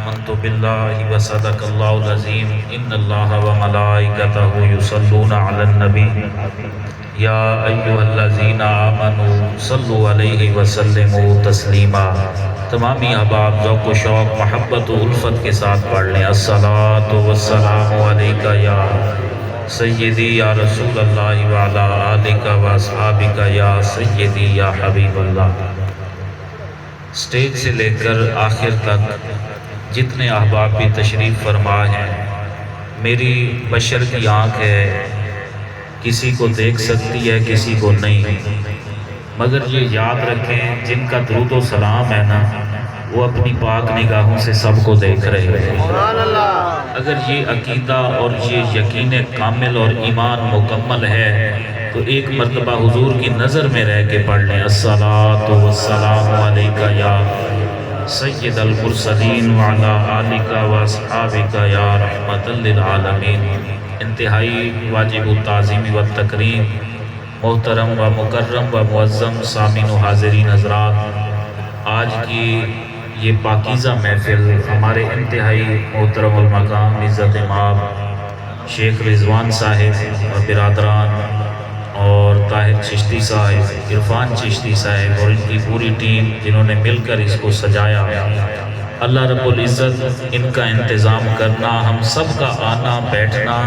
آمنت باللہ وصدق اللہ العظیم ان اللہ وملائکتہ یصلون علی النبی یا ایھا الذین آمنوا صلوا علیہ وسلموا تسلیما۔ تمامی احباب ذوق و شوق محبت و الفت کے ساتھ پڑھ لیں۔ الصلاۃ والسلام علیک یا سیدی یا رسول اللہ وعلی آلک و اصحابک یا سیدی یا حبیب اللہ۔ سٹیج سے لے کر آخر تک جتنے احباب بھی تشریف فرما ہیں، میری بشر کی آنکھ ہے، کسی کو دیکھ سکتی ہے کسی کو نہیں، مگر یہ یاد رکھیں جن کا درود و سلام ہے نا وہ اپنی پاک نگاہوں سے سب کو دیکھ رہے ہیں۔ اگر یہ عقیدہ اور یہ یقین کامل اور ایمان مکمل ہے تو ایک مرتبہ حضور کی نظر میں رہ کے پڑھ لیں۔ الصلاۃ والسلام علیک یا سید المرسلین وعلی آلک و اصحابک یا رحمۃ للعالمین۔ انتہائی واجب التعظیم و تکریم محترم و مکرم و معظم سامعین و حاضرین حضرات، آج کی یہ پاکیزہ محفل ہمارے انتہائی محترم المقام عزت مآب شیخ رضوان صاحب اور برادران اور طاہر چشتی صاحب، عرفان چشتی صاحب اور ان کی پوری ٹیم جنہوں نے مل کر اس کو سجایا، اللہ رب العزت ان کا انتظام کرنا، ہم سب کا آنا بیٹھنا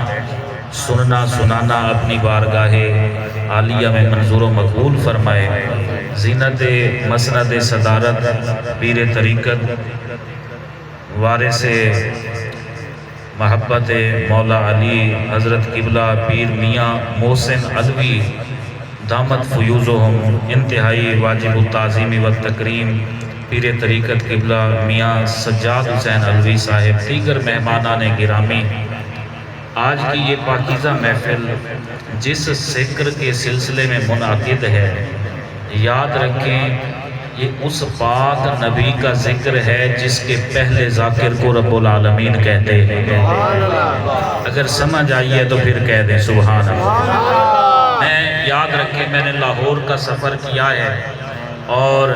سننا سنانا اپنی بارگاہ عالیہ میں منظور و مقبول فرمائے۔ زینت مسند صدارت پیر طریقت وارث محبت مولا علی حضرت قبلہ پیر میاں محسن علوی دامت فیوزہم، انتہائی واجب التعظیم و تکریم پیر طریقت قبلہ میاں سجاد حسین علوی صاحب، دیگر مہمانان گرامی، آج کی یہ پاکیزہ محفل جس ذکر کے سلسلے میں منعقد ہے، یاد رکھیں یہ اس پاک نبی کا ذکر ہے جس کے پہلے ذاکر کو رب العالمین کہتے ہیں۔ اگر سمجھ آئی ہے تو پھر کہہ دیں سبحان اللہ۔ میں یاد رکھیں میں نے لاہور کا سفر کیا ہے اور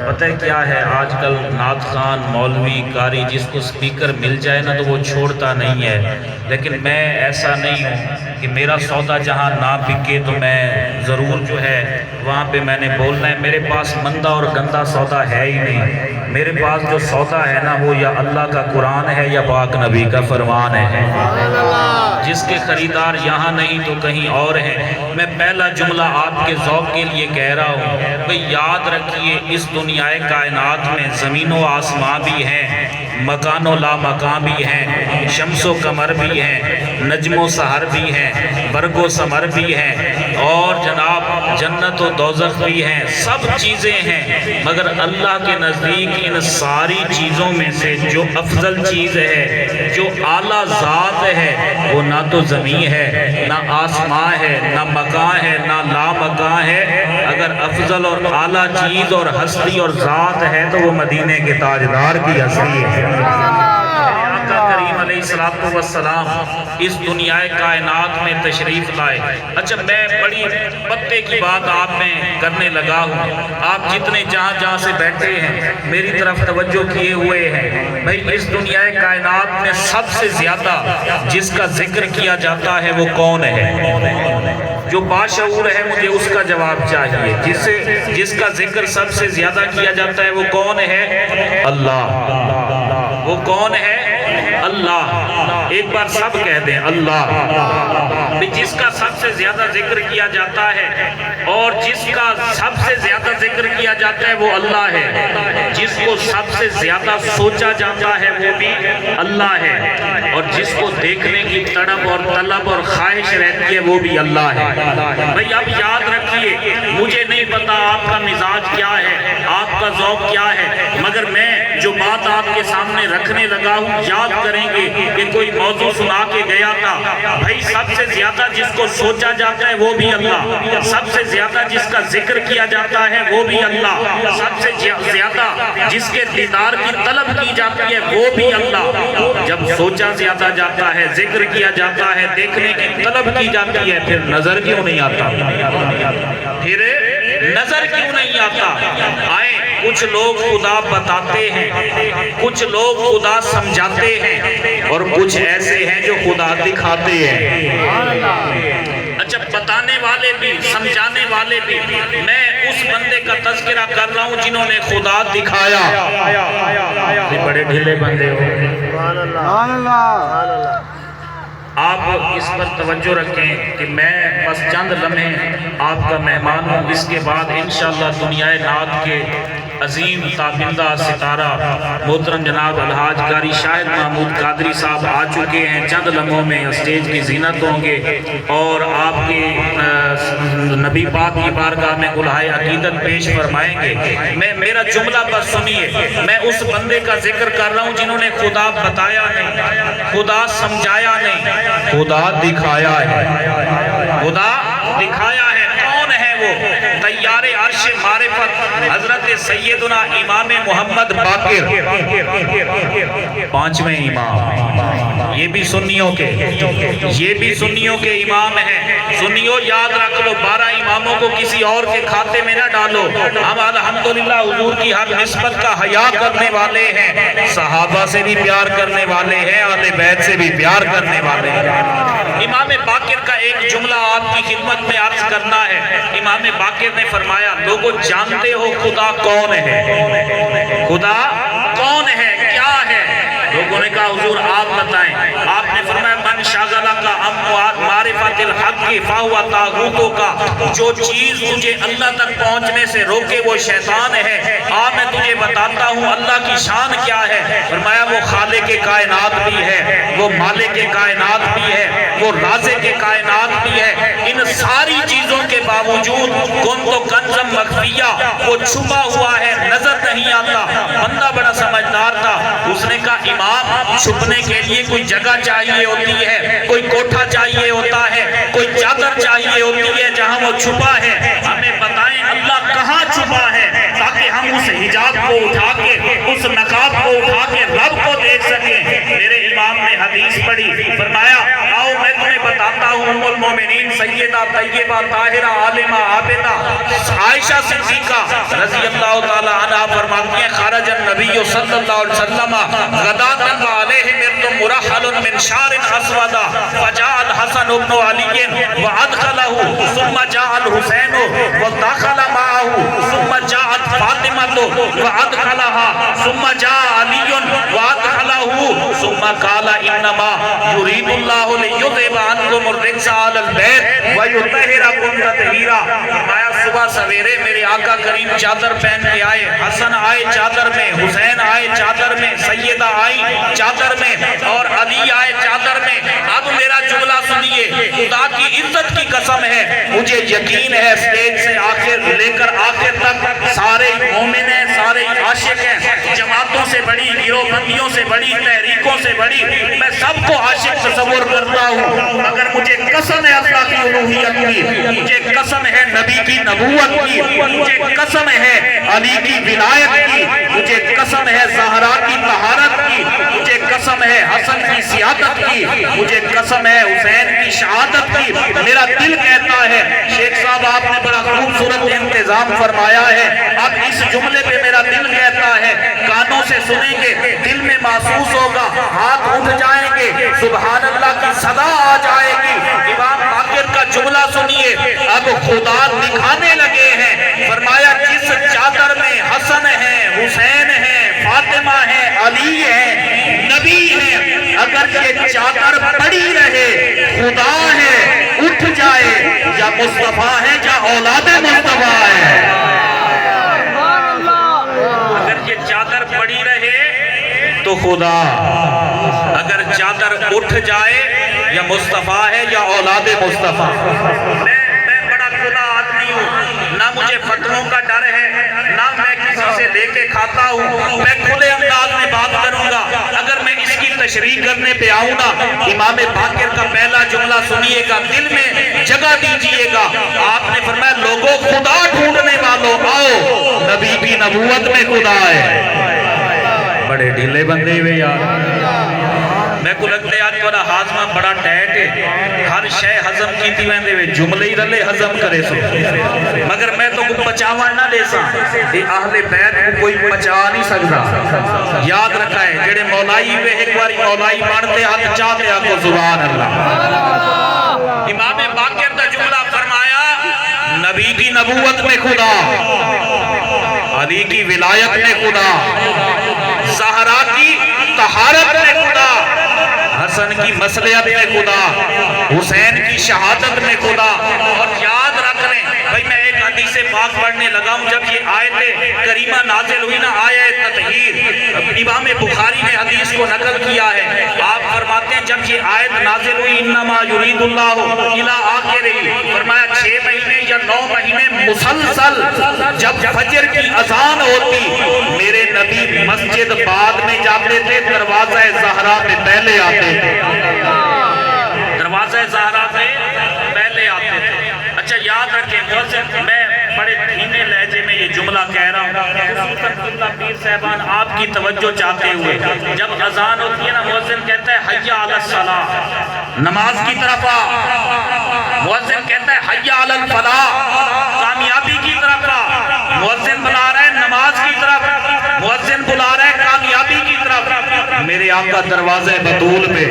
پتہ کیا ہے آج کل نعت خان مولوی قاری جس کو سپیکر مل جائے نا تو وہ چھوڑتا نہیں ہے، لیکن میں ایسا نہیں ہوں کہ میرا سودا جہاں نہ بکے تو میں ضرور جو ہے وہاں پہ میں نے بولنا ہے۔ میرے پاس مندہ اور گندہ سودا ہے ہی نہیں، میرے پاس جو سودا ہے نا وہ یا اللہ کا قرآن ہے یا پاک نبی کا فرمان ہے، جس کے خریدار یہاں نہیں تو کہیں اور ہیں۔ میں پہلا جملہ آپ کے ذوق کے لیے کہہ رہا ہوں، بھئی یاد رکھیے اس دنیا کائنات میں زمین و آسمان بھی ہیں، مکان و لا مکان بھی ہیں، شمس و قمر بھی ہیں، نجم و سحر بھی ہیں، برگ و ثمر بھی ہیں، اور جناب جنت و دوزخ بھی ہیں، سب چیزیں ہیں، مگر اللہ کے نزدیک ان ساری چیزوں میں سے جو افضل چیز ہے، جو اعلیٰ ذات ہے، وہ نہ تو زمین ہے، نہ آسمان ہے، نہ مکان ہے، نہ لا مکان ہے۔ اگر افضل اور اعلیٰ چیز اور ہستی اور ذات ہے تو وہ مدینے کے تاجدار کی ہستی ہے۔ آقا کریم علیہ السلام اس دنیا کائنات میں تشریف لائے۔ اچھا میں بڑی پتے کی بات آپ میں کرنے لگا ہوں، آپ جتنے جہاں جہاں سے بیٹھے ہیں میری طرف توجہ کیے ہوئے ہیں، بھئی اس دنیا کائنات میں سب سے زیادہ جس کا ذکر کیا جاتا ہے وہ کون ہے؟ جو باشعور ہے مجھے اس کا جواب چاہیے، جس کا ذکر سب سے زیادہ کیا جاتا ہے وہ کون ہے؟ اللہ۔ وہ کون ہے؟ اللہ۔ ایک بار سب کہہ دیں اللہ۔ جس کا سب سے زیادہ ذکر کیا جاتا ہے اور جس کا سب سے زیادہ ذکر کیا جاتا ہے وہ اللہ ہے، جس کو سب سے زیادہ سوچا جاتا ہے وہ بھی اللہ ہے، اور جس کو دیکھنے کی تڑپ اور طلب اور خواہش رہتی ہے وہ بھی اللہ ہے۔ بھئی اب یاد رکھیے، مجھے نہیں پتا آپ کا مزاج کیا ہے، آپ کا ذوق کیا ہے، مگر میں جو بات آپ کے سامنے رکھنے لگا ہوں یاد کریں گے کہ کوئی موضوع سنا کے گیا تھا، بھئی سب سے زیادہ جس کو سوچا جاتا ہے وہ بھی اللہ، سب سے زیادہ جس کا ذکر کیا جاتا ہے وہ بھی اللہ، سب سے زیادہ جس کے دیدار کی طلب کی جاتی ہے وہ بھی اللہ۔ جب سوچا زیادہ جاتا ہے، ذکر کیا جاتا ہے، دیکھنے کی طلب کی جاتی ہے، پھر نظر کیوں نہیں آتا؟ پھر نظر کیوں نہیں آتا؟ آئے کچھ لوگ خدا بتاتے ہیں، کچھ لوگ خدا سمجھاتے ہیں، اور کچھ ایسے ہیں جو خدا دکھاتے ہیں۔ اچھا، بتانے والے بھی، سمجھانے والے بھی، میں اس بندے کا تذکرہ کر رہا ہوں جنہوں نے خدا دکھایا۔ بڑے ڈھیلے بندے ہو، سبحان اللہ۔ آپ اس پر توجہ رکھیں کہ میں بس چند لمحے آپ کا مہمان ہوں، اس کے بعد انشاءاللہ دنیا نعت کے عظیم تابندہ ستارہ محترم جناب الحاج قاری شاہد محمود قادری صاحب آ چکے ہیں۔ چند لمحوں میں اسٹیج کی زینت ہوں گے اور آپ کے نبی پاک کی بارگاہ میں گلہائے عقیدت پیش فرمائیں گے۔ میرا جملہ بس سنیے، میں اس بندے کا ذکر کر رہا ہوں جنہوں نے خدا بتایا نہیں، خدا سمجھایا نہیں، خدا دکھایا ہے، خدا دکھایا ہے۔ کون ہے وہ؟ تیار عرش معرفت حضرت سیدنا امام محمد باقر، پانچویں امام، یہ بھی سنیوں کے امام ہیں۔ سنیوں یاد رکھ لو، 12 اماموں کو کسی اور کے کھاتے میں نہ ڈالو۔ ہم الحمدللہ حضور کی ہر نسبت کا حیا کرنے والے ہیں، صحابہ سے بھی پیار کرنے والے ہیں، اہل بیت سے بھی پیار کرنے والے ہیں۔ امام باقر کا ایک جملہ آپ کی خدمت میں عرض کرنا ہے۔ امام باقر نے فرمایا، لوگوں جانتے ہو خدا کون ہے؟ خدا کون ہے؟ کیا ہے؟ لوگوں نے کہا حضور آپ بتائیں۔ آپ نے فرمایا، من شاغلہ کا معرفت الحق کی فاہوا طاغوتوں کا، جو چیز تجھے اللہ تک پہنچنے سے روکے وہ شیطان ہے۔ میں تجھے بتاتا ہوں اللہ کی شان کیا ہے۔ فرمایا، وہ خالق کائنات بھی ہے، وہ مالک کائنات بھی ہے، وہ رازق کائنات بھی ہے۔ ان ساری چیزوں کے باوجود کنتو کنزم مخفیہ، وہ چھپا ہوا ہے، نظر نہیں آتا۔ بندہ بڑا سمجھدار تھا، اس نے کہا امام، چھپنے کے لیے کوئی جگہ چاہیے ہوتی ہے، کوئی کوٹھا چاہیے ہوتا ہے، کوئی چادر چاہیے ہوتی ہے جہاں وہ چھپا ہے۔ ہمیں بتائیں اللہ کہاں چھپا ہے تاکہ ہم اس حجاب کو اٹھا کے، اس نقاب کو اٹھا کے رب کو دیکھ سکیں۔ میرے امام نے حدیث پڑھی، فرمایا آؤ میں تمہیں بتاتا ہوں ام المومنین سیدہ طیبہ طاہرہ عالمہ عابدہ عائشہ صدیقہ رضی اللہ تعالی عنہ فرماتی ہیں، خرج النبی صلی اللہ علیہ وسلم غداۃ وعلیہ مرد مرحل من شعر اسود فجاء الحسن بن علی وادخلہ ثم جاء الحسین ودخل معه ثم جاءت فاطمہ وادخلها ثم جاء علی وادخلہ ثم قال انما یرید اللہ لیذهب عنکم الرجس اہل البیت ویطہرکم تطہیرا۔ فرمایا صبح سویرے میرے آقا کریم چادر پہن کے آئے، حسن آئے چادر میں، حسین آئے چادر میں، سیدہ آئی چادر میں، اور علی آئے چادر میں۔ اب میرا جملہ سنیے، خدا کی عزت کی قسم ہے، مجھے یقین ہے اسٹیج سے آخر لے کر آخر تک سارے مومن ہیں، سارے عاشق ہیں، جماعتوں سے بڑی، گروہ بندیوں سے بڑی، تحریکوں سے بڑی، میں سب کو عاشق تصور کرتا ہوں، مگر مجھے قسم ہے اللہ کی الوہیت کی، مجھے قسم ہے نبی کی نبوت کی، مجھے قسم ہے علی کی ولایت کی، مجھے قسم ہے زہرا کی طہارت کی، مجھے قسم ہے حسن کی سیادت کی، مجھے قسم ہے حسین کی شہادت کی۔ میرا دل کہتا ہے، شیخ صاحب آپ نے بڑا خوبصورت انتظام فرمایا ہے، اب اس جملے پہ میرا دل کہتا ہے، کانوں سے سنیں گے، دل میں محسوس ہوگا، ہاتھ اٹھ جائیں گے، سبحان اللہ کی صدا آ جائے گی۔ امام باقر کا جملہ سنیے، اب خدا دکھانے لگے ہیں۔ فرمایا جس چادر میں حسن ہے، حسین ہے، فاطمہ ہے، علی ہے، نبی ہے، اگر یہ چادر پڑی رہے، خدا ہے، اٹھ جائے، یا مصطفیٰ ہے یا اولاد مصطفیٰ ہے۔ اگر یہ چادر پڑی رہے تو خدا، اگر چادر اٹھ جائے یا مصطفیٰ ہے یا اولاد مصطفیٰ۔ میں بڑا کھلا آدمی ہوں، نہ مجھے فتنوں کا ڈر ہے، نہ میں کسی سے لے کے کھاتا ہوں، میں کھلے انداز میں بات کروں گا۔ اگر میں اس کی تشریح کرنے پہ آؤں نا، امام باقر کا پہلا جملہ سنیے گا، دل میں جگہ دیجئے گا۔ آپ نے فرمایا لوگوں خدا ڈھونڈنے والوں آؤ، نبی کی نبوت میں خدا ہے۔ بڑے ڈھیلے بندے ہوئے یار، میں کو لگتے آج والا ہاضمہ بڑا ٹیٹ ہے، ہر شے ہضم کی تھی ویندے وے جملے ہی رلے ہضم کرے سو، مگر میں تو کو پچاوا نہ دے سا، یہ اہل بیت کو کوئی پچا نہیں سکتا۔ یاد رکھا ہے جڑے مولائی ہوئے ایک باری مولائی مانتے ہاتھ چاہتے آکو سبحان اللہ۔ امام باقر کا جملہ فرمایا، نبی کی نبوت میں خدا، علی کی ولایت میں خدا، زہرا کی طہارت میں خدا، حسن کی مصلحت میں خدا، حسین کی شہادت میں خدا۔ اور یاد رکھ لیں بھئی میں ایک حدیث پاک پڑھنے لگا ہوں، جب یہ آیت کریمہ نازل ہوئی نا آیت تطہیر، امام بخاری نے حدیث کو نقل کیا ہے، آپ فرماتے ہیں جب یہ آیت نازل ہوئی انما یرید اللہ الی آخرہ، فرمایا 6 مہینے یا 9 مہینے مسلسل جب فجر کی اذان ہوتی میرے نبی مسجد بعد میں جاتے تھے، دروازہ زہرا میں پہلے آتے تھے، دروازہ زہرا میں پہلے آتے تھے۔ اچھا یاد رکھیں مؤذن، میں بڑے دھیمے لہجے میں یہ جملہ کہہ رہا ہوں، خصوصاً قبلہ پیر صاحبان آپ کی توجہ چاہتے ہوئے، جب اذان ہوتی ہے نا مؤذن کہتا ہے حی علی الصلاۃ، نماز کی طرف آ، مؤذن کہتا ہے حی علی الفلاح، کامیابی کی طرف آ، مؤذن بلا رہا ہے نماز کی طرف، مؤذن بلا رہا ہے کامیابی کی طرف۔ میرے آقا دروازہ بطول پہ،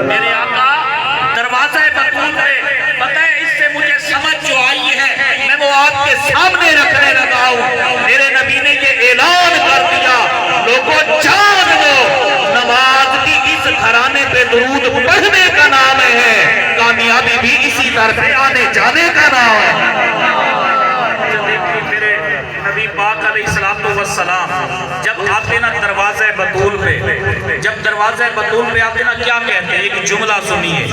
میرے آقا دروازہ بطول پہ، پتہ ہے اس سے مجھے سمجھ جو آئی ہے میں وہ آپ کے سامنے رکھنے لگا ہوں۔ میرے نبی نے یہ اعلان کر دیا، لوگوں جان لو نماز بھی اس گھرانے پہ درود پڑھنے کا نام ہے، کامیابی بھی اسی طرف آنے جانے کا نام ہے۔ میرے نبی پاک علیہ السلام جب آتے نا دروازہ بطول پہ، جب دروازہ بطول پہ آتے نا کیا کہتے ہیں؟ ایک جملہ سنیے،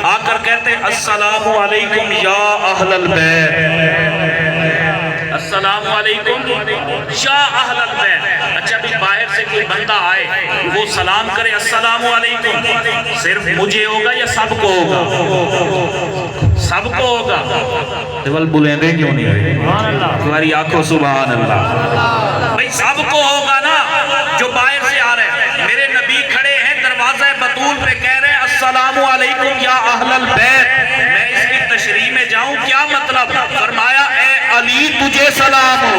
آ کر کہتے ہیں السلام علیکم یا اہل البیت، السلام علیکم یا اہل البیت۔ اچھا بھی باہر سے کوئی بندہ آئے وہ سلام کرے السلام علیکم، صرف مجھے ہوگا یا سب کو ہوگا؟ سب کو ہوگا، دیوال بلندے کیوں نہیں ہوئے؟ تمہاری آنکھوں سبحان اللہ، بھئی سب کو ہوگا نا جو باہر سے آ رہے ہیں۔ میرے نبی کھڑے ہیں دروازہ بطول پہ کہہ رہے ہیں السلام علیکم یا اہل البیت۔ میں اس کی تشریح میں جاؤں کیا مطلب؟ فرمایا اے علی تجھے سلام ہو۔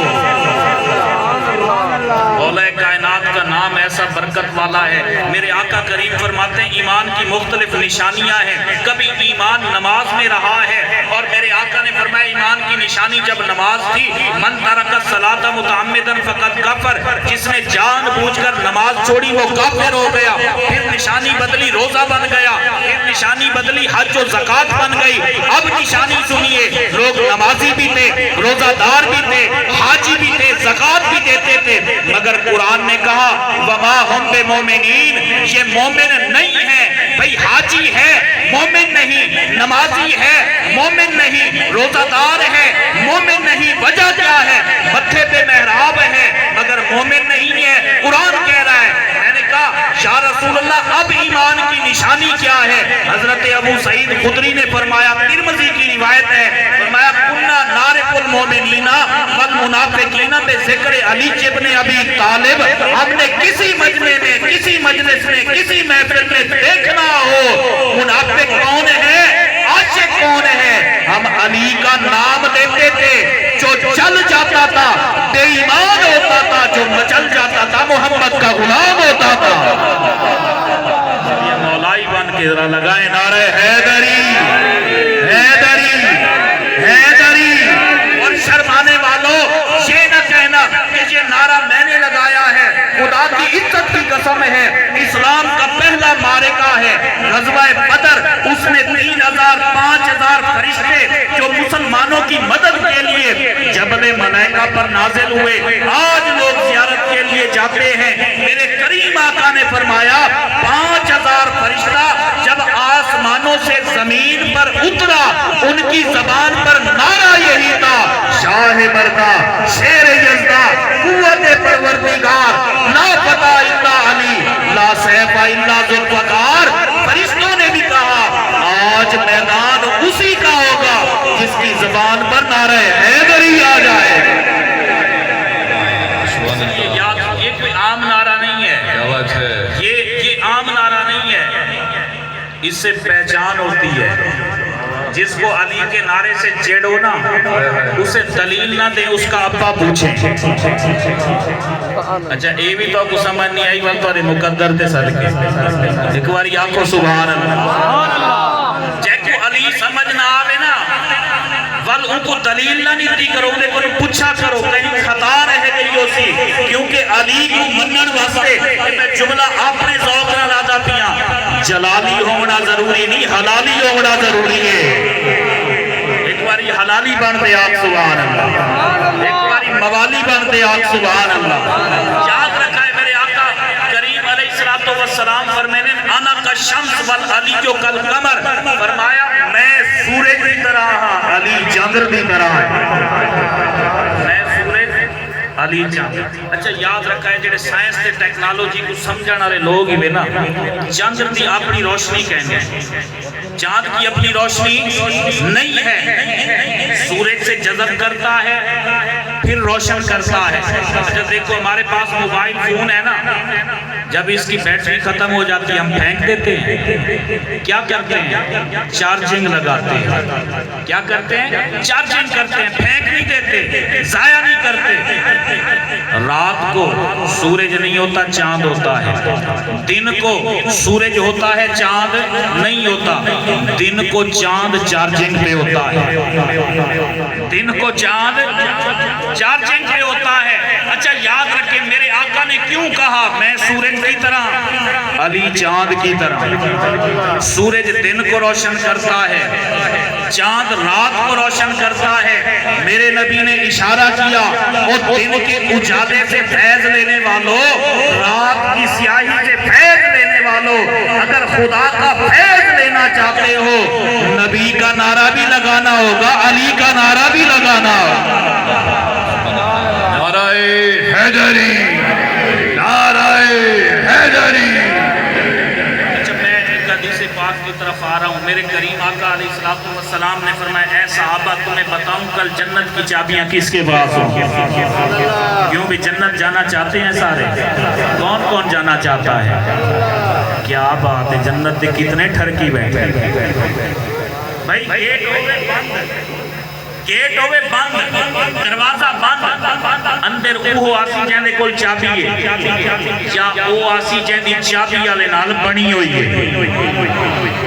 مولا کائنات کا نام ایسا برکت والا ہے، میرے آقا کریم فرماتے ہیں ایمان کی مختلف نشانیاں ہیں، کبھی ایمان نماز میں رہا ہے، اور میرے آقا نے فرمایا ایمان کی نشانی جب نماز تھی، من ترک الصلاۃ متعمدا فقد کفر، جس نے جان بوجھ کر نماز چھوڑی وہ کافر ہو گیا۔ پھر نشانی بدلی روزہ بن گیا، پھر نشانی بدلی حج و زکوٰۃ بن گئی۔ اب نشانی سنیے، لوگ نمازی بھی تھے، روزہ دار بھی تھے، حاجی بھی تھے، زکوٰۃ بھی دیتے تھے، مگر قرآن نے کہا وما ہم بمومنین، یہ مومن نہیں ہے۔ بھئی حاجی ہے مومن نہیں، نمازی ہے مومن نہیں، روزہ دار ہے مومن نہیں، وجہ کیا ہے؟ متھے پہ محراب ہے مگر مومن نہیں ہے۔ قرآن کہہ رہا ہے، میں نے کہا یا رسول اللہ اب ایمان کی نشانی کیا ہے؟ حضرت ابو سعید خدری نے فرمایا، ترمذی کی روایت ہے، فرمایا کننا نعرف المومنین والمنافقین بذکر علی ابن ابی طالب، ہم نے کسی مجمع میں، کسی مجلس میں، کسی محفل میں دیکھنا ہو منافق کون ہے، عاشق کون ہے، ہم علی کا نام لیتے تھے، جو چل جاتا تھا بے ایمان ہوتا تھا، جو مچل جاتا تھا محمد کا غلام ہوتا تھا۔ یہ مولائی بن کے ذرا لگائیں نعرہ حیدری، حیدری، حیدری۔ اور شرمانے والوں یہ نہ کہنا کہ یہ نعرہ میں نے لگایا ہے، خدا کی عزت کی قسم ہے، اسلام کا پہلا معرکہ ہے غزوہ بدر، اس میں 3000 5000 فرشتے جو مسلمانوں کی مدد کے لیے جبل ملائکہ پر نازل ہوئے، آج لوگ زیارت کے لیے جاتے ہیں۔ میرے کریم آقا نے فرمایا 5000 فرشتہ جب آسمانوں سے زمین پر اترا، ان کی زبان پر نعرہ یہی تھا، شاہ مردہ، شیر یزدہ، قوت پروردگار، لا فتح الا علی، لا سیف الا ذوالفقار۔ فرشتوں نے بھی کہا آج میدان اسی کا ہوگا جس کی زبان پر نعرہ حیدری آ جائے۔ یہ کوئی عام نعرہ نہیں ہے، یہ عام نعرہ اس سے پہچان ہوتی ہے. جس کو علی کے نعرے سے چیڑو نا اسے دلیل نہ دیں، اس کا ابا پوچھیں. اچھا اے بھی تو کو سمجھ نہیں آئی وقت والے مقدر تے صدقے ایک باری آنکھوں سبحان اللہ. جے کو علی سمجھ نہ آوے نا ول ان کو دلیل نہ نیتی کرو، انہیں کوئی پوچھا کرو کہیں خطا رہ گئی ہو سی. کیونکہ علی کو منن واسطے میں جملہ اپنے ذوق نہ لادا پیاں، جلالی ہونا ضروری نہیں، حلالی ہونا ضروری ہے. ایک باری حلالی بن دے آپ سبحان اللہ، ایک باری موالی بن دے آپ سبحان اللہ. یاد رکھا ہے میرے آقا کریم علیہ السلام فرمانے انا کا شمس والعلی جو کل قمر، فرمایا میں سورج کی طرح ہاں، علی چاندر کی طرح ہے. میں سورج علی چاندر. اچھا یاد رکھا ہے جڑے سائنس تے ٹیکنالوجی کو سمجھن والے لوگ ہی نا چاندر دی اپنی روشنی کہنے ہیں. چاند کی اپنی روشنی نہیں ہے، سورج سے جذب کرتا ہے پھر روشن کرتا ہے. اچھا دیکھو ہمارے پاس موبائل فون ہے نا، جب اس کی بیٹری ختم ہو جاتی ہے ہم پھینک دیتے ہیں. کیا کرتے ہیں؟ چارجنگ لگاتے ہیں. کیا کرتے ہیں؟ چارجنگ کرتے ہیں، پھینک نہیں دیتے، ضائع نہیں کرتے. رات کو سورج نہیں ہوتا چاند ہوتا ہے، دن کو سورج ہوتا ہے چاند نہیں ہوتا. دن کو چاند چارجنگ پہ ہوتا ہے، دن کو چاند چارجنگ پہ ہوتا ہے. اچھا یاد رکھیں میرے آقا نے کیوں کہا میں سورج کی طرح علی چاند کی طرح. سورج دن کو روشن کرتا ہے، چاند رات کو روشن کرتا ہے. میرے نبی نے اشارہ کیا اور دن کے اجالے سے فیض لینے والوں، رات کی سیاہی سے فیض لینے والوں، اگر خدا کا فیض لینا چاہتے ہو نبی کا نعرہ بھی لگانا ہوگا، علی کا نعرہ بھی لگانا ہوگا. نعرہ حیدری، نعرہ حیدری. اچھا میں ایک حدیث پاک کی طرف آ رہا ہوں. میرے کریم آقا علیہ السلام نے فرمایا اے صحابہ تمہیں بتاؤں کل جنت کی چابیاں کس کے پاس ہوں. کیوں بھی جنت جانا چاہتے ہیں سارے؟ کون کون جانا چاہتا ہے؟ کیا بات ہے، جنت دے کتنے ٹھرکی بیٹھے. بھائی گیٹ ہوئے بند، گیٹ ہوئے بند، دروازہ بند، اندر اوہ آسی جہنے کول چابی ہے یا اوہ آسی جہنی چابی آلے نال بنی ہوئی ہے.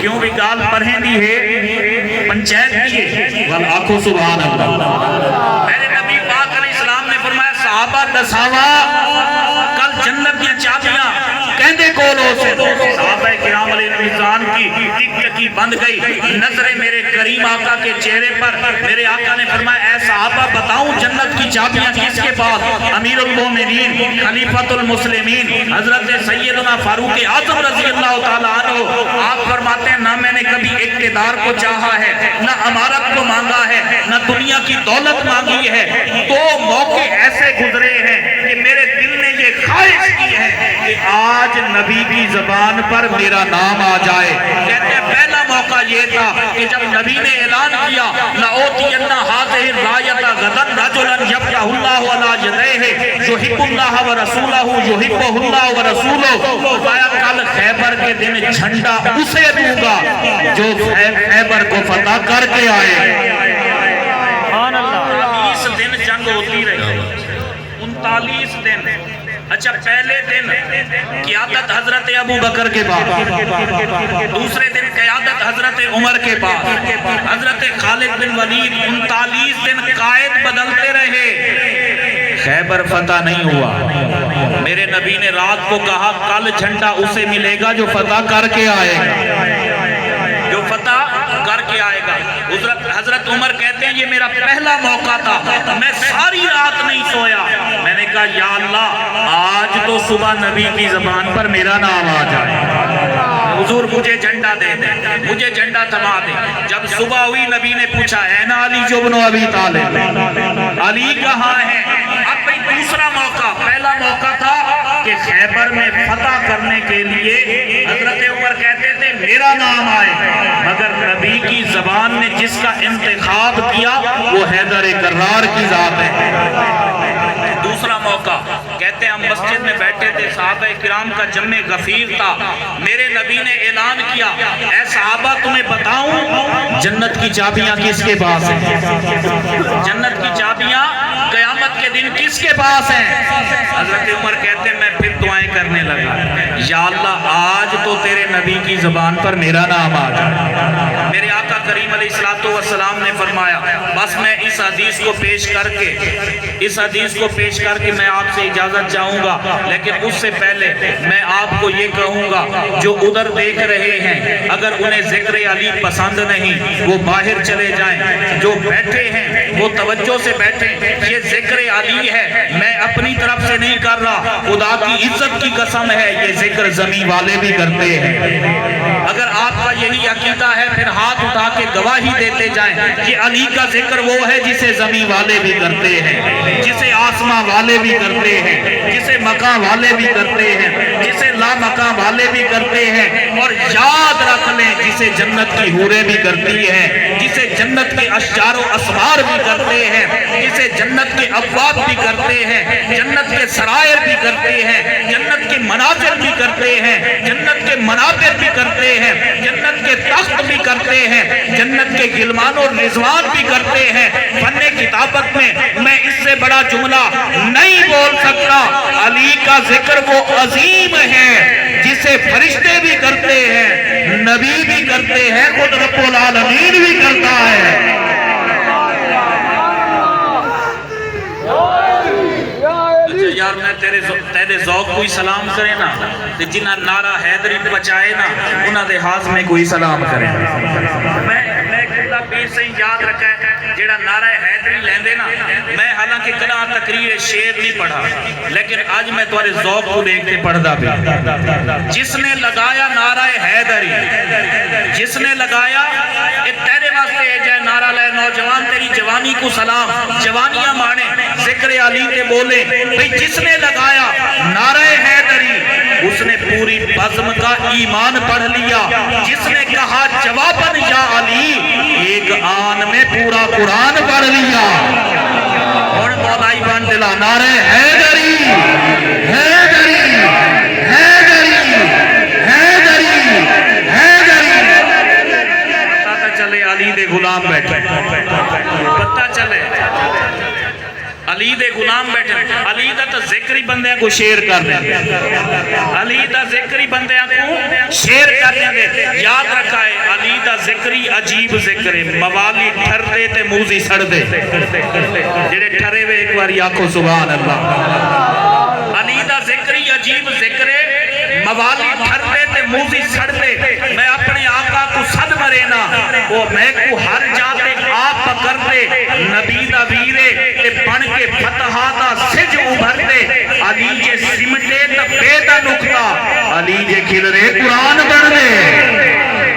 کیوں بھی گال پڑھیں دی ہے پنچایت دی ہے. وال آنکھوں سبحان اللہ. میرے نبی پاک علیہ السلام نے فرمایا صحابہ دساوا کل جنت دیا چابیاں کہندے کولو سے. صحابہ کرام علیہ السلام کی ٹک بند گئی. نظریں میرے کریم آقا کے چہرے پر. میرے آقا نے فرمایا اے صحابہ بتاؤں جنت کی چابیاں کس کے پاس؟ امیر المومنین خلیفۃ المسلمین حضرت سیدنا فاروق اعظم رضی اللہ تعالیٰ عنہ. آپ فرماتے ہیں نہ میں نے کبھی اقتدار کو چاہا ہے، نہ امارت کو مانگا ہے، نہ دنیا کی دولت مانگی ہے. دو موقع ایسے گزرے ہیں کہ میرے دل نے یہ خواہش کی ہے کہ آج نبی کی زبان پر میرا نام آ جائے. کہتے ہیں پہلا موقع یہ تھا کہ جب نبی نے اعلان کیا لَأُوتِيَنَّ هَذِهِ الرَّایَةَ غَدًا رَجُلًا يَفْتَحُ اللَّهُ عَلَىٰ يَدَيْهِ يُحِبُّ اللَّهَ وَرَسُولَهُ يُحِبُّهُ اللَّهُ وَرَسُولُهُ. آیا کل خیبر کے دن جھنڈا اسے دوں گا جو خیبر کو فتح کر کے آئے. 20 دن جنگ ہوتی رہی، 39 دن. اچھا پہلے دن قیادت حضرت ابو بکر کے پاس، دوسرے دن قیادت حضرت عمر کے پاس، حضرت خالد بن ولید. 39 دن قائد بدلتے رہے، خیبر فتح نہیں ہوا. میرے نبی نے رات کو کہا کل جھنڈا اسے ملے گا جو فتح کر کے آئے گا، جو فتح کر کے آئے گا. حضرت عمر کہتے ہیں یہ میرا پہلا موقع تھا، میں ساری رات نہیں سویا. میں نے کہا یا اللہ آج تو صبح نبی کی زبان پر میرا نام آ جائے، حضور مجھے جھنڈا دے دیں، مجھے جھنڈا تھما دیں. جب صبح ہوئی نبی نے پوچھا اے نا علی جو ابن ابی طالب، علی کہاں ہے؟ اب بھئی دوسرا موقع. پہلا موقع تھا کہ خیبر میں فتح کرنے کے لیے حضرت عمر کہتے تھے میرا نام آئے، مگر نبی کی زبان نے جس کا انتخاب کیا وہ حیدر کرار کی ذات ہے. دوسرا موقع کہتے ہیں ہم مسجد میں بیٹھے تھے، صحابہ کرام کا جمع غفیر تھا، میرے نبی نے اعلان کیا اے صحابہ تمہیں بتاؤں جنت کی چابیاں کس کے پاس ہیں؟ جنت کی چابیاں قیامت کے دن کس کے پاس ہیں؟ حضرت عمر کہتے ہیں میں پھر دعائیں کرنے لگا، یا اللہ آج تو تیرے نبی کی زبان پر میرا نام آ جائے۔ میرے آقا کریم علیہ السلام نے فرمایا بس میں اس حدیث کو پیش کر کے میں آپ سے اجازت چاہوں گا، لیکن اس سے پہلے میں آپ کو یہ کہوں گا جو ادھر دیکھ رہے ہیں اگر انہیں ذکر علی پسند نہیں وہ باہر چلے جائیں، جو بیٹھے ہیں وہ توجہ سے بیٹھیں، یہ ذکر علی ہے، میں اپنی طرف سے نہیں کر رہا، خدا کی عزت کی قسم ہے یہ ذکر زمین والے بھی کرتے ہیں۔ اگر آپ کا یہی عقیدہ ہے پھر ہاتھ اٹھا کے گواہی دیتے جائیں کہ علی کا ذکر وہ ہے جسے زمین والے بھی کرتے ہیں، جسے آسماں والے بھی کرتے ہیں، جسے مکاں والے بھی کرتے ہیں، جسے لا مکاں والے بھی کرتے ہیں، اور یاد رکھ لیں جسے جنت کی حوریں بھی کرتی ہیں، جسے جنت کے اشجار و اسمار بھی کرتے ہیں، جسے جنت کے ابواب بھی کرتے ہیں، جنت کے سرائر بھی کرتے ہیں، جنت کے مناظر بھی کرتے ہیں، جنت کے منابر بھی کرتے ہیں، جنت کے تخت بھی کرتے ہیں، جنت کے غلمان اور رضوان بھی کرتے ہیں۔ فن کتابت میں اس سے بڑا جملہ نہیں بول سکتا، علی کا ذکر وہ عظیم ہے جسے فرشتے بھی کرتے ہیں، نبی بھی کرتے ہیں، خود رب العالمین بھی کرتا ہے۔ یار میں تیرے ذوق کوئی سلام کرے نا تے جنہ نعرہ حیدری بچائے نا انہاں دے ہاتھ میں کوئی سلام کرے۔ میں کہتا پیر سے یاد رکھا ہے جیڑا نعرہ حیدری لیندے نا، میں حالانکہ کلا تقریر شعر نہیں پڑھا لیکن آج میں تمہارے ذوق کو دیکھ کے پڑھدا بھی، جس نے لگایا نعرہ حیدری، جس نے لگایا تیرے واسطے ہے جائے نعرہ لے نوجوان تیری جوانی کو سلام، جوانیاں مانے ذکر علی کے بولے بھئی، جس نے لگایا نعرہ حیدری اس نے پوری بزم کا ایمان پڑھ لیا، جس نے کہا جواباً یا علی ایک آن میں پورا قرآن پڑھ لیا۔ اور مولائی بان دلا نعرہ حیدری حیدری حیدری حیدری حیدری، پتہ چلے علی دے غلام بیٹھے، پتہ چلے علی دے غلام بیٹھے، علی دا تا ذکری بندیاں کو شیر کر دیں، علی دا ذکری بندیاں کو شیر کر دیں۔ یاد رکھا ہے علی دا ذکری عجیب ذکر ہے، موالی ٹھر دے تے موزی سڑ دے، جڑے ٹھرے ہوئے ایک باری آنکھوں سبحان اللہ۔ علی دا ذکری عجیب ذکر ہے، موالی ٹھر دے تے موزی سڑ دے، میں اپنے آقا کو صد مرے نا وہ میں کو ہر جاتے آپ پکر دے، نبی دا ویرے تے بن کے فتحہ دا سج ابھر دے، علی جے سمٹے تا بیدہ نکتا، علی جے کھلرے قرآن بڑھ دے۔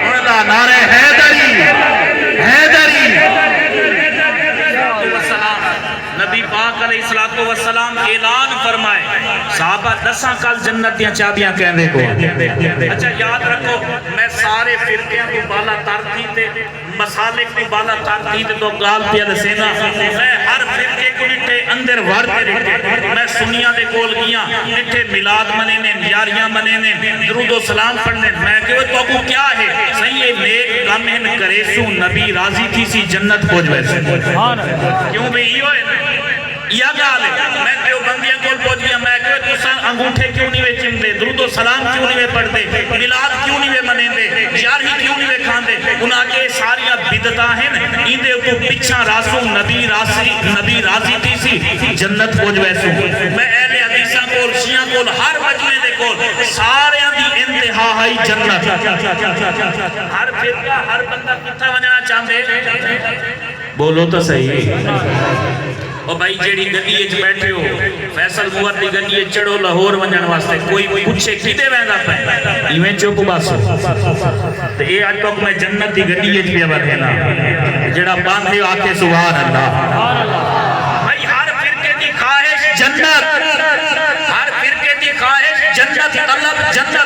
اور نعرہ حیدری حیدری، نبی پاک علیہ السلام اعلان فرمائے صحابہ 10 کال جنت دیاں چابیاں کہنے کو۔ اچھا یاد رکھو میں سارے فرقیاں کو بالا تارتی تے مسالک کو بالا تارتی تے تو گال پیا دسینا، میں ہر فرقے کو نٹھے اندر ورتے رکھے، میں سنیاں دے کول گیاں نٹھے میلاد منینے، یاریاں منینے، درود و سلام پڑھنے، میں کہو تو کو کیا ہے صحیح ہے نیک کامن کرے سو نبی راضی تھی سی جنت پہنچ ویسے، کیوں بھی یہ ہوئے یا گال ہے۔ میں کہو بندیاں کول پہنچ گیا، میں کہو تسان انگوٹھے کیوں نہیں وے چمدے، درود و سلام کیوں نہیں وے پڑھ دے، میلاد کیوں نہیں وے منے دے، یاری کیوں نہیں وے کھان دے، انہاں کے ساریاں بدتاں ہیں ان دے تو پچھا راسو نبی راضی تھی سی جنت پہنچ ویسو۔ میں اہل حدیثاں کول شیعہ کول ہر مجمع دے کول ساریاں دی انتہا ہے جنت۔ ہر فرقہ ہر بندہ کتھا ونجنا چاہندے، بولو تو صحیح۔ اور بھائی جیڑی گڈی وچ بیٹھے ہو فیصل موت دی گڈی وچ چڑھو لاہور ونجن واسطے، کوئی پوچھے کدے ویندا پے ایویں چپ بس تے اے اج تک میں جنت دی گڈی وچ پیا بیٹھے نا جڑا باندھے آ کے سبحان اللہ۔ بھائی ہر فرقے دی خواہش جنت، ہر فرقے دی خواہش جنت، طلب جنت۔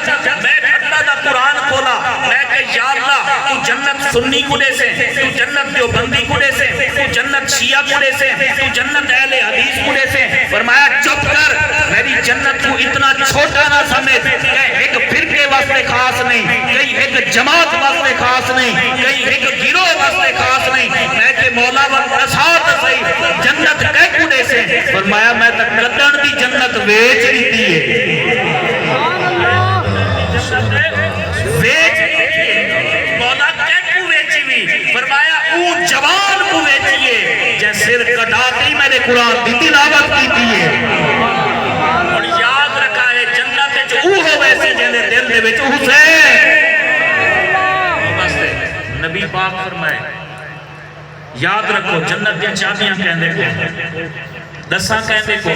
میں اللہ دا قرآن کھولا، میں کہ یا اللہ تو جنت سنی کو دے سے، تو جنت دیوبندی کو دے سے، تو جنت شیعہ کو دے سے، تو جنت اہل حدیث کو دے سے۔ فرمایا چپ کر، میری جنت کو اتنا چھوٹا نہ سمجھ کہ ایک فرقے واسطے خاص نہیں، کہیں ایک جماعت واسطے خاص نہیں، کہیں ایک گروہ واسطے خاص نہیں، میں کہ مولا واسات صحیح جنت کہہ کنے سے فرمایا میں تک کدن دی جنت ویچ دیتی ہے، ویچ مولا کہہ کو ویچی بھی فرمایا اون جوان کو ویچیے جے سر کٹاتی میں نے قرآن دی تلاوت کی ہے، اور یاد رکھا ہے جنت جو اوہ ویسے جنہیں دل دے ویچ اوہ سے نبی پاک فرمائے یاد رکھو جنت دیا چابیاں کہندے کو دساں کہندے کو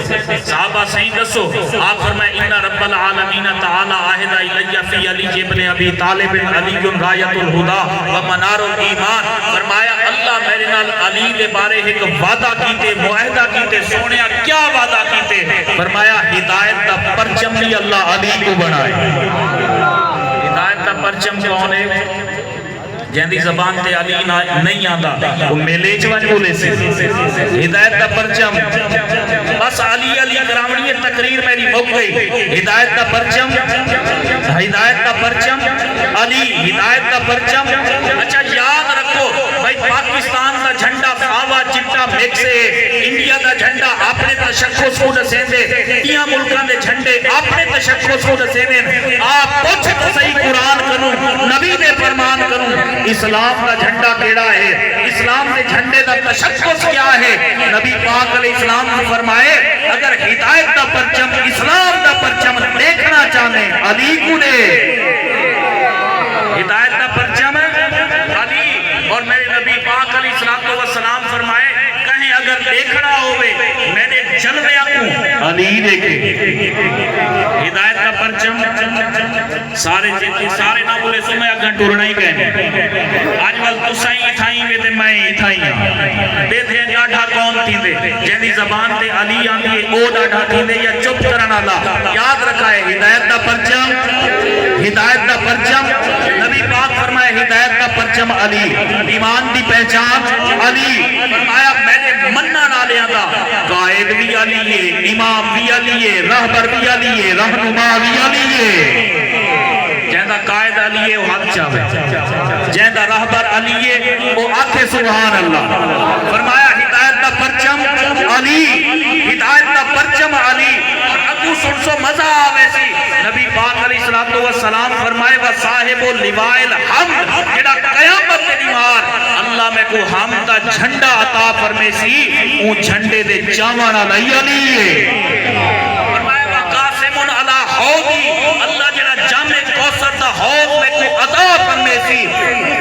صحابہ صحیح دسو آپ فرمائے ان رب العالمین تعالی آہدہ الیہ فی علی ابن ابی طالب علی رایت الہدا و منار الایمان فرمایا اللہ میرے نال علی دے بارے ایک وعدہ کیتے معاہدہ کیتے سونیا کیا وعدہ کیتے فرمایا ہدایت دا پرچم بھی اللہ علی کو بنائے، ہدایت دا پرچم کون ہے جہاں زبان تے علی نہیں آندا وہ میلے چوان بولے سے ہدایت دا پرچم بس علی علی کرامنی تقریر میری موک گئی ہدایت دا پرچم ہدایت دا پرچم علی ہدایت دا پرچم اچھا یاد رکھو بھائی پاکستان دا جھنڈا آوا چٹا میک سے انڈیا دا جھنڈا اپنے تشخص کو دسیں دے تیاں ملکان دے جھنڈے اپنے تشخص کو دسیں دے آپ پوچھ تو صحیح قرآن کروں نبی دے فرمان کروں اسلام کا جھنڈا کیڑا ہے اسلام کے جھنڈے دا تشخص کیا ہے نبی پاک علیہ السلام نے فرمائے اگر ہدایت دا پرچم اسلام دا پرچم دیکھنا چاہنے علی کو دے ہدایت دا پرچم علی اور میرے نبی پاک علیہ السلام فرمائے کہیں اگر دیکھنا ہوئے میں نے جلوے کو علی دیکھے ہدایت دا پرچم سارے جیتی سارے نہ بولے سو میں اگن ٹورنا ہی کہنے آج وال تسائیں اتھائیں میں تے میں اتھائیں بے تھے ڈاڑھا کون تھی دے جہنی زبان تے علی آنی ہے او ڈاڑھا تھی دے یا چپ کرنا اللہ یاد رکھا ہے ہدایت دا پرچم ہدایت دا پرچم نبی پاک فرمائے ہدایت دا پرچم علی ایمان دی پہچان علی فرمایا میں نے مننا نہ لیا دا قائد بھی علی ہے امام بھی علی ہے رہبر بھی علی ہے رہنما بھی علی ہے جہاں قائد علی ہے وہ حق چاہے جہاں رہبر علی ہے وہ آکھے سبحان اللہ فرمایا ہدایت دا پرچم علی ہدایت دا پرچم علی اور اگو سن سو مزہ آوے سی نبی پاک علیہ السلام فرمائے وہ صاحب لوائل حمد جڑا قیامت کے دیوار اللہ میں کو حمد دا جھنڈا عطا فرمے سی اون جھنڈے دے چاوانا لئی علی ہے فرمائے وہ قاسم علی حوضی اللہ جڑا جامع کوثر دا حوض میں کو عطا فرمے سی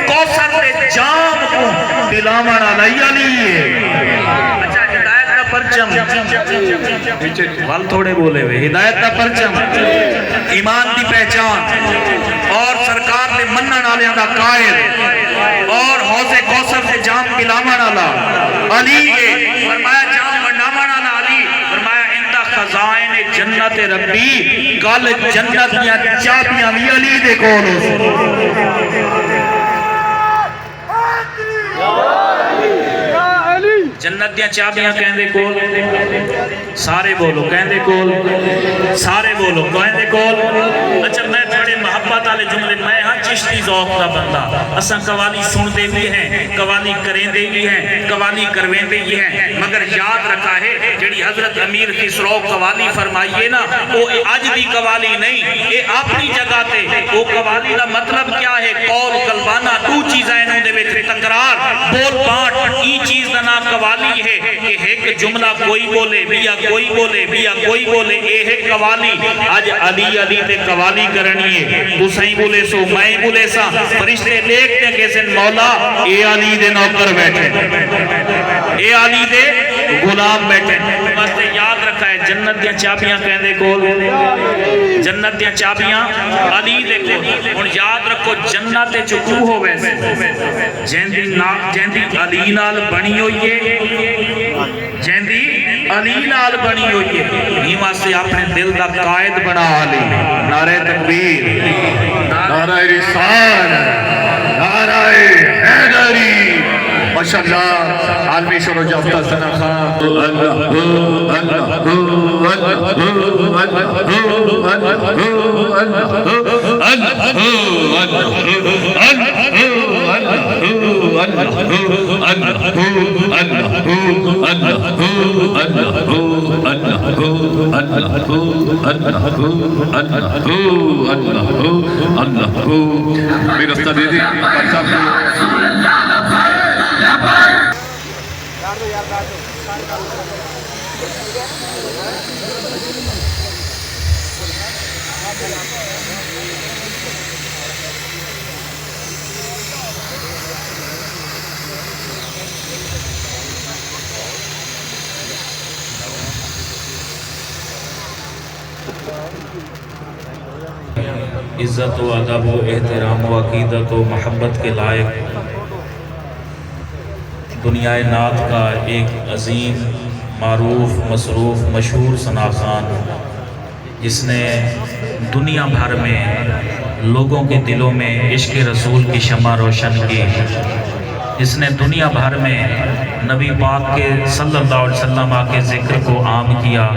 کوثر دے جام کو دلاوانا لئی علی ہے اچھا ہدایت دا پرچم وال تھوڑے بولے ہوئے ہدایت دا پرچم ایمان دی پہچان اور سرکار نے منن والے دا قائد اور حوض کوثر سے جام پلاون والا علی ہے فرمایا جام منڈاون والا علی فرمایا انتا خزائن جنت ربی کل جنت دیا چابیاں بھی علی دے کول جنت دیا چابیاں کہندے کول سارے بولو کہندے کول سارے بولو کہندے کول اچھا میں تھوڑے محبت والے جملے میں ہاں چشتی ذوق دا بندہ اساں قوالی سندے بھی ہیں قوالی کریندے بھی ہیں قوالی کرویندے بھی ہیں مگر یاد رکھا ہے جڑی حضرت امیر خسرو قوالی فرمائیے نا وہ آج دی قوالی نہیں اے اپنی جگہ تے وہ قوالی دا مطلب کیا ہے قول قلبانہ دو چیزیں انہوں دے وچ تکرار بول پاٹ ای چیز دا نام قوالی ہے کہ ایک جملہ کوئی بولے بیا کوئی بولے بیا کوئی بولے اے ہے قوالی آج علی علی تے قوالی کرنی ہے تو صحیح بولے سو میں بولے سا فرشتے دیکھتے کیسے مولا اے علی دے نوکر بیٹھے اے علی دے غلام بیٹھے بس یاد رکھا ہے جنت دیا چابیاں کہندے کول جنت دیا چابیاں علی دے کول اور یاد رکھو جنت چکو ہو ویسے جہندی علی نال بنی ہوئی ہے جہندی علی نال بنی ہوئی ہے ہی واسطے اپنے دل دا قائد بنا علی نعرہ تکبیر نعرہ رسالت نعرہ حیدری ماشاءاللہ عالمی شروع جافتہ سنہ خان اللہ اللہ بھی رستہ دے دی عزت و ادب و احترام و عقیدت و محبت کے لائق دنیا نعت کا ایک عظیم معروف مصروف مشہور ثنا خوان جس نے دنیا بھر میں لوگوں کے دلوں میں عشق رسول کی شمع روشن کی، جس نے دنیا بھر میں نبی پاک کے صلی اللہ علیہ وسلم کے ذکر کو عام کیا،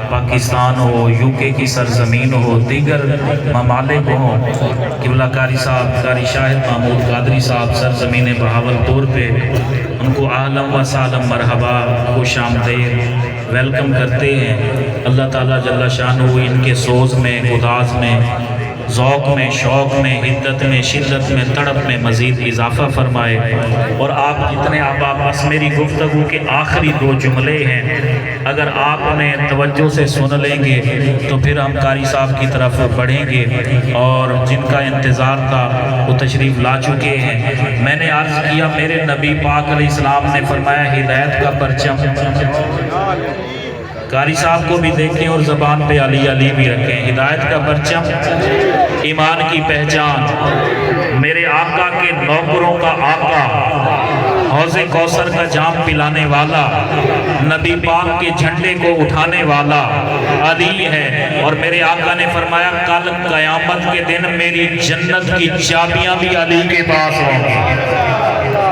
پاکستان ہو، یو کے کی سرزمین ہو، دیگر ممالک ہوں، قبلہ قاری صاحب قاری شاہد محمود قادری صاحب سرزمین بہاولپور پہ ان کو اہلا و سہلا مرحبا خوش آمدید ویلکم کرتے ہیں۔ اللہ تعالیٰ جل شانہ ان کے سوز میں، گداز میں، ذوق میں، شوق میں، حدت میں، شدت میں، تڑپ میں مزید اضافہ فرمائے۔ اور آپ جتنے آپ بس میری گفتگو کے آخری دو جملے ہیں، اگر آپ انہیں توجہ سے سن لیں گے تو پھر ہم قاری صاحب کی طرف بڑھیں گے، اور جن کا انتظار تھا وہ تشریف لا چکے ہیں۔ میں نے عرض کیا میرے نبی پاک علیہ السلام نے فرمایا ہدایت کا پرچم، قاری صاحب کو بھی دیکھیں اور زبان پہ علی علی بھی رکھیں، ہدایت کا پرچم، ایمان کی پہچان، میرے آقا کے نوکروں کا آقا، حوض کوثر کا جام پلانے والا، نبی پاک کے جھنڈے کو اٹھانے والا علی ہے۔ اور میرے آقا نے فرمایا کل قیامت کے دن میری جنت کی چابیاں بھی علی کے پاس ہوں گی۔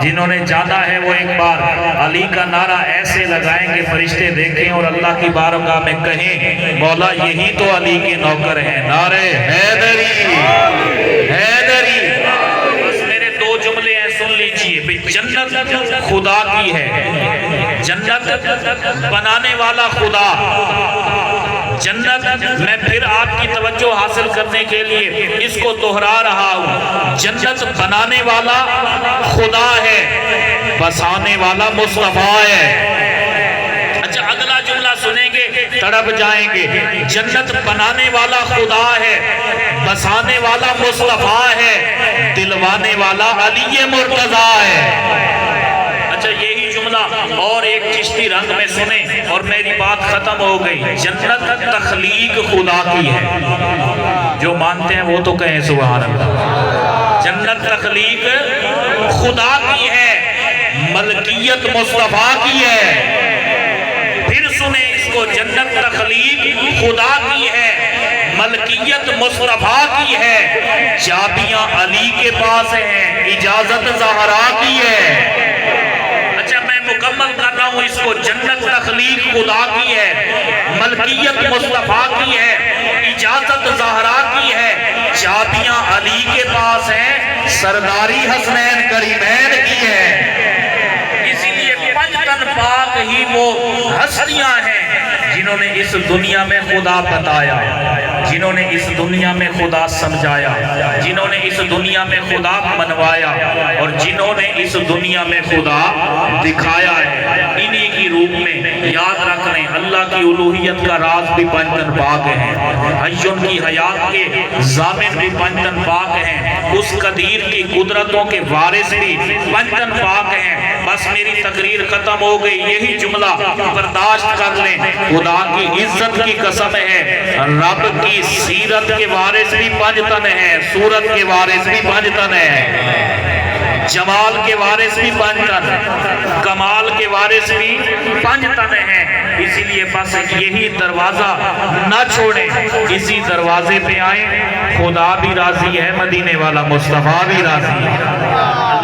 جنہوں نے جانا ہے وہ ایک بار علی کا نعرہ ایسے لگائیں گے فرشتے دیکھیں اور اللہ کی بارگاہ میں کہیں مولا یہی تو علی کے نوکر ہیں، نعرہ حیدری حیدری۔ بس میرے دو جملے ہیں سن لیجئے، جنت خدا کی ہے، جنت بنانے والا خدا، جنت میں پھر آپ کی توجہ حاصل کرنے کے لیے اس کو دہرا رہا ہوں، جنت بنانے والا خدا ہے، بسانے والا مصطفیٰ ہے۔ اچھا اگلا جملہ سنیں گے تڑپ جائیں گے، جنت بنانے والا خدا ہے، بسانے والا مصطفیٰ ہے، دلوانے والا علی مرتضیٰ ہے۔ اچھا یہی جملہ اور ایک چشتی رنگ میں سنیں اور میری بات ختم ہو گئی۔ جنت تخلیق خدا کی ہے، جو مانتے ہیں وہ تو کہیں سبحان اللہ۔ جنت تخلیق خدا کی ہے، ملکیت مصطفیٰ کی ہے۔ پھر سنیں اس کو، جنت تخلیق خدا کی ہے، ملکیت مصطفیٰ کی ہے، چابیاں علی کے پاس ہیں، اجازت زہرا کی ہے۔ مکمل کر رہا ہوں اس کو، جنت تخلیق خدا کی ہے، ملکیت مصطفیٰ کی ہے، اجازت زہرا کی ہے، چابیاں علی کے پاس ہیں، سرداری حسنین کریمین کی ہے۔ اسی لیے پنجتن پاک ہی وہ ہستیاں ہیں جنہوں نے اس دنیا میں خدا بتایا، جنہوں نے اس دنیا میں خدا سمجھایا، جنہوں نے اس دنیا میں خدا منوایا، اور جنہوں نے اس دنیا میں خدا دکھایا ہے۔ انہی کی روپ میں یاد رکھ لیں اللہ کی الوہیت کا راز بھی پنجتن پاک ہیں، حیون کی حیات کے ضامن بھی پنجتن پاک ہیں، اس قدیر کی قدرتوں کے وارث بھی پنجتن پاک ہیں۔ بس میری تقریر ختم ہو گئی، یہی جملہ برداشت کر لیں، خدا کی عزت کی قسم ہے، رب کی سیرت کے وارث بھی پنجتن ہیں، صورت کے وارث بھی پنجتن ہیں، جمال کے وارث بھی پنجتن، کمال کے وارث بھی پنجتن ہیں۔ اسی لیے بس یہی دروازہ نہ چھوڑیں، اسی دروازے پہ آئیں، خدا بھی راضی ہے، مدینے والا مصطفیٰ بھی راضی ہے۔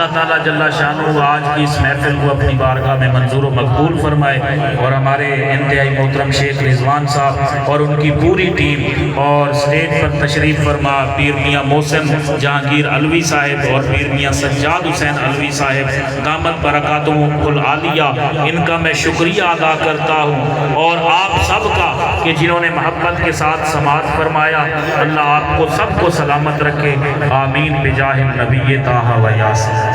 اللہ تعالیٰ جل شانہ آج کی اس محفل کو اپنی بارگاہ میں منظور و مقبول فرمائے، اور ہمارے انتہائی محترم شیخ رضوان صاحب اور ان کی پوری ٹیم، اور سٹیج پر تشریف فرما پیر میاں محسن جہانگیر علوی صاحب اور پیر میاں سجاد حسین علوی صاحب دامت برکاتہم العالیہ، ان کا میں شکریہ ادا کرتا ہوں، اور آپ سب کا کہ جنہوں نے محبت کے ساتھ سماعت فرمایا، اللہ آپ کو سب کو سلامت رکھے، آمین بجاہ النبی طٰہٰ و یاسین۔